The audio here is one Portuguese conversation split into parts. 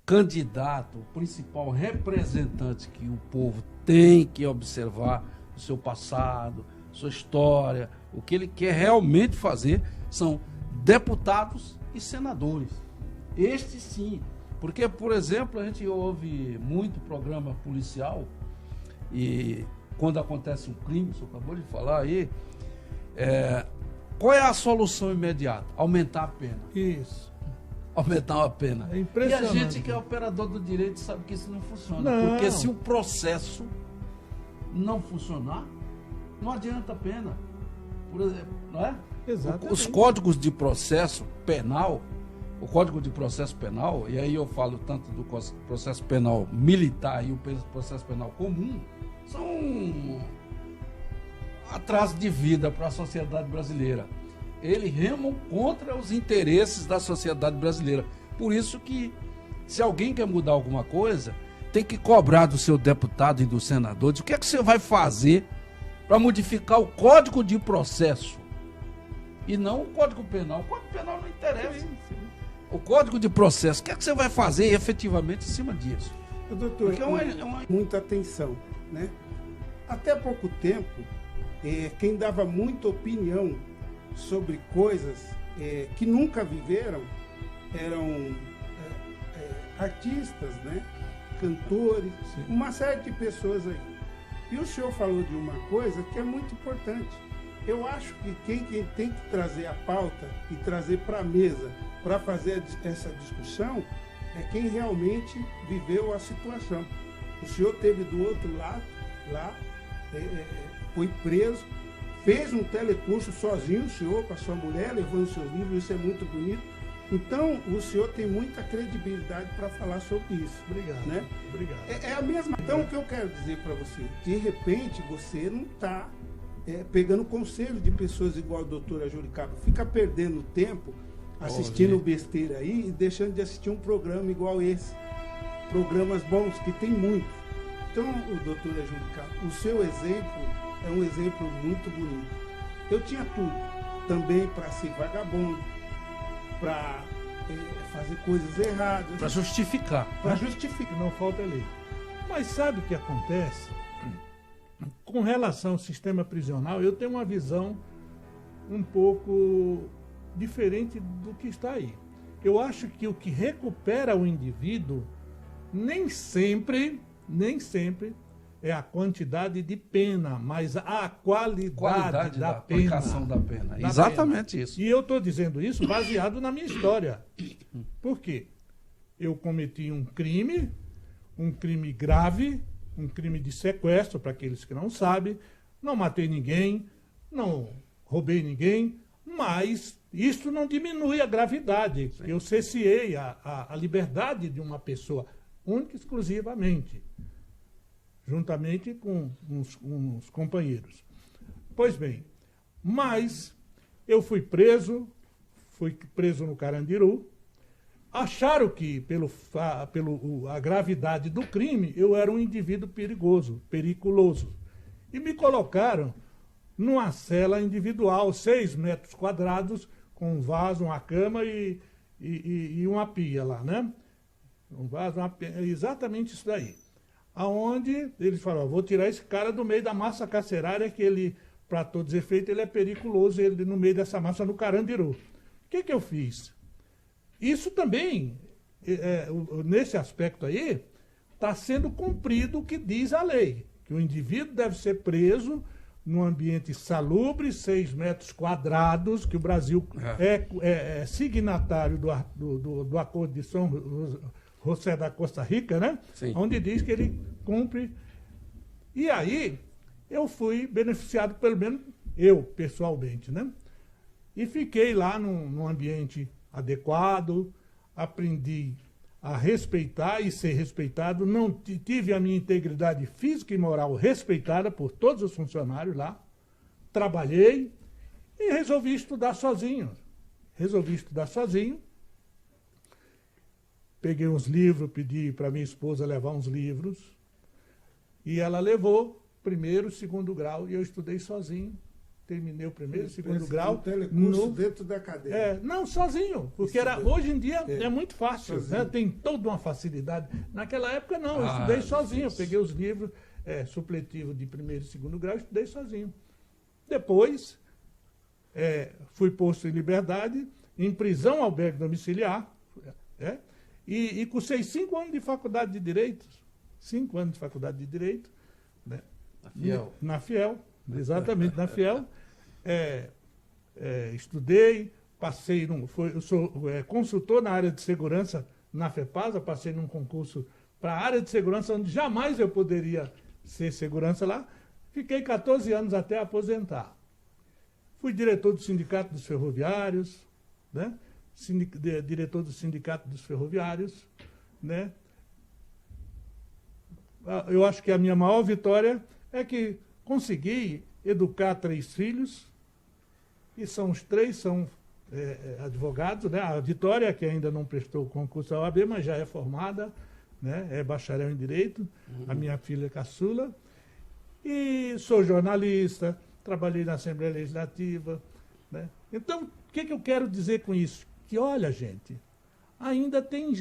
candidato, o principal representante que o povo tem que observar o seu passado, sua história, o que ele quer realmente fazer são deputados e senadores. Estes sim, porque, por exemplo, a gente ouve muito programa policial e quando acontece um crime, o senhor acabou de falar aí, qual é a solução imediata? Aumentar a pena. Isso. Aumentar a pena. É E a impressionante. gente que é operador do direito sabe que isso não funciona. Não. Porque se o processo não funcionar, não adianta a pena. Por exemplo, não é? Exatamente. Os códigos de processo penal, o Código de Processo Penal, e aí eu falo tanto do processo penal militar e o processo penal comum, são atraso de vida para a sociedade brasileira. Eles remam contra os interesses da sociedade brasileira. Por isso que, se alguém quer mudar alguma coisa, tem que cobrar do seu deputado e do senador de o que é que você vai fazer para modificar o Código de Processo e não o Código Penal. O Código Penal não interessa. O Código de Processo, o que é que você vai fazer efetivamente em cima disso? Doutor, Porque muita atenção, né? Até pouco tempo, quem dava muita opinião sobre coisas que nunca viveram eram artistas, né? Cantores, Sim. uma série de pessoas aí. E o senhor falou de uma coisa que é muito importante. Eu acho que quem tem que trazer a pauta e trazer para a mesa para fazer essa discussão é quem realmente viveu a situação. O senhor teve do outro lado, lá, foi preso, fez um telecurso sozinho, o senhor, com a sua mulher, levando seus livros, isso é muito bonito. Então, o senhor tem muita credibilidade para falar sobre isso. Obrigado. Né? Obrigado. É a mesma. Então, o que eu quero dizer para você, de repente, você não está pegando conselho de pessoas igual a doutora Juricaba, fica perdendo tempo assistindo besteira aí e deixando de assistir um programa igual esse. Programas bons, que tem muitos. Então, doutora Juricaba, o seu exemplo é um exemplo muito bonito. Eu tinha tudo, também para ser vagabundo, para fazer coisas erradas. para justificar. Para justificar. Não falta lei. Mas sabe o que acontece? Com relação ao sistema prisional, eu tenho uma visão um pouco diferente do que está aí. Eu acho que o que recupera o indivíduo nem sempre é a quantidade de pena, mas a qualidade da pena. aplicação da pena. Da Exatamente pena. isso. E eu estou dizendo isso baseado na minha história. Por quê? Eu cometi um crime grave, um crime de sequestro, para aqueles que não sabem, não matei ninguém, não roubei ninguém, mas isso não diminui a gravidade. Sim. Eu cesseei a liberdade de uma pessoa, única e exclusivamente, juntamente com uns companheiros. Pois bem, mas eu fui preso no Carandiru. Acharam que, pela gravidade do crime, eu era um indivíduo periculoso. E me colocaram numa cela individual, 6 metros quadrados, com um vaso, uma cama e uma pia lá, né? Um vaso, uma pia, exatamente isso daí. Aonde eles falaram, vou tirar esse cara do meio da massa carcerária, que ele, para todos os efeitos, ele é periculoso, ele no meio dessa massa no Carandiru. O que eu fiz? Isso também, nesse aspecto aí, está sendo cumprido o que diz a lei, que o indivíduo deve ser preso num ambiente salubre, 6 metros quadrados, que o Brasil é signatário do Acordo de São José da Costa Rica, né? Sim. Onde diz que ele cumpre. E aí, eu fui beneficiado, pelo menos eu, pessoalmente, né? E fiquei lá num ambiente adequado, aprendi a respeitar e ser respeitado, não tive a minha integridade física e moral respeitada por todos os funcionários lá, trabalhei e resolvi estudar sozinho. Peguei uns livros, pedi para minha esposa levar uns livros, e ela levou primeiro, segundo grau, e eu estudei sozinho. terminei o primeiro e Esse segundo grau. Um telecurso no, dentro da cadeia. não, sozinho. Porque hoje em dia é muito fácil, né? Tem toda uma facilidade. Naquela época, não, eu estudei sozinho. Eu peguei os livros supletivos de primeiro e segundo grau e estudei sozinho. Depois, fui posto em liberdade, em prisão albergue domiciliar, e cursei 5 anos de faculdade de Direito. 5 anos de faculdade de Direito. Né? Na Fiel. Na Fiel, exatamente, na Fiel. Estudei, passei, eu sou consultor na área de segurança na FEPASA, passei num concurso para a área de segurança, onde jamais eu poderia ser segurança lá. Fiquei 14 anos até aposentar. Fui diretor do Sindicato dos Ferroviários, né? Diretor do Sindicato dos Ferroviários, né? Eu acho que a minha maior vitória é que consegui educar 3 filhos, e os 3 são advogados, né? A Vitória, que ainda não prestou o concurso da OAB, mas já é formada, né? É bacharel em Direito, a minha filha caçula, e sou jornalista, trabalhei na Assembleia Legislativa, né? Então, o que eu quero dizer com isso? Que, olha, gente, ainda tem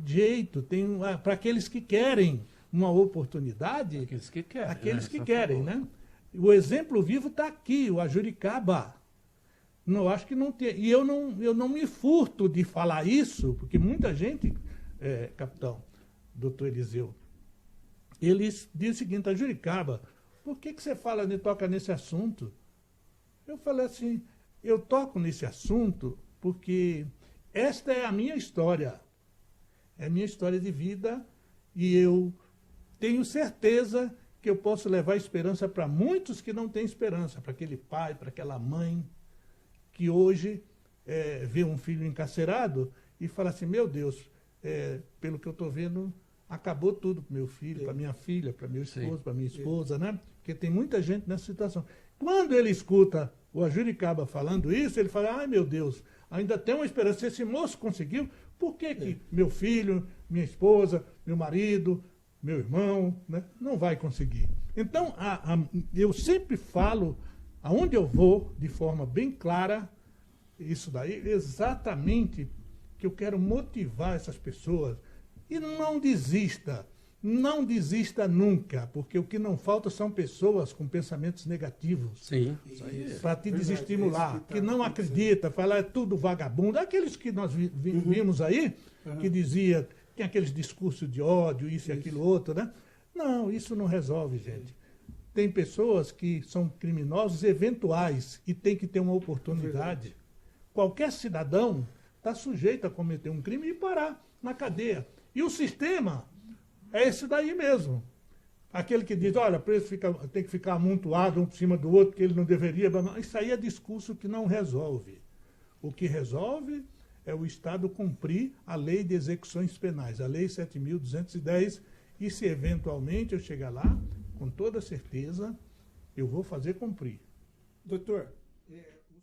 jeito, para aqueles que querem uma oportunidade. Aqueles que querem. Aqueles que querem, né? O exemplo vivo está aqui, o Ajuricaba. Não, acho que não tem. E eu não me furto de falar isso, porque muita gente, capitão, doutor Eliseu, eles dizem o seguinte: Ajuricaba, por que você toca nesse assunto? Eu falei assim, eu toco nesse assunto porque esta é a minha história. É a minha história de vida, e eu tenho certeza que eu posso levar esperança para muitos que não têm esperança, para aquele pai, para aquela mãe, que hoje vê um filho encarcerado e fala assim, meu Deus, pelo que eu estou vendo, acabou tudo para meu filho, para minha filha, para meu esposo, para minha esposa, né? Porque tem muita gente nessa situação. Quando ele escuta o Ajuricaba falando isso, ele fala, ai meu Deus, ainda tem uma esperança. Se esse moço conseguiu, por que meu filho, minha esposa, meu marido, meu irmão, né, não vai conseguir? Então, eu sempre falo, aonde eu vou, de forma bem clara, isso daí, exatamente que eu quero motivar essas pessoas. E não desista nunca, porque o que não falta são pessoas com pensamentos negativos. Sim. Para te desestimular, que não acredita, falar é tudo vagabundo. Aqueles que nós vimos aí, que dizia, tem aqueles discursos de ódio, isso e aquilo outro, né? Não, isso não resolve, gente. Tem pessoas que são criminosos eventuais e tem que ter uma oportunidade. Qualquer cidadão está sujeito a cometer um crime e parar na cadeia. E o sistema é esse daí mesmo. Aquele que diz, olha, preso tem que ficar amontoado um por cima do outro, que ele não deveria. Isso aí é discurso que não resolve. O que resolve é o Estado cumprir a lei de execuções penais, a lei 7.210, e se eventualmente eu chegar lá, com toda certeza, eu vou fazer cumprir. Doutor,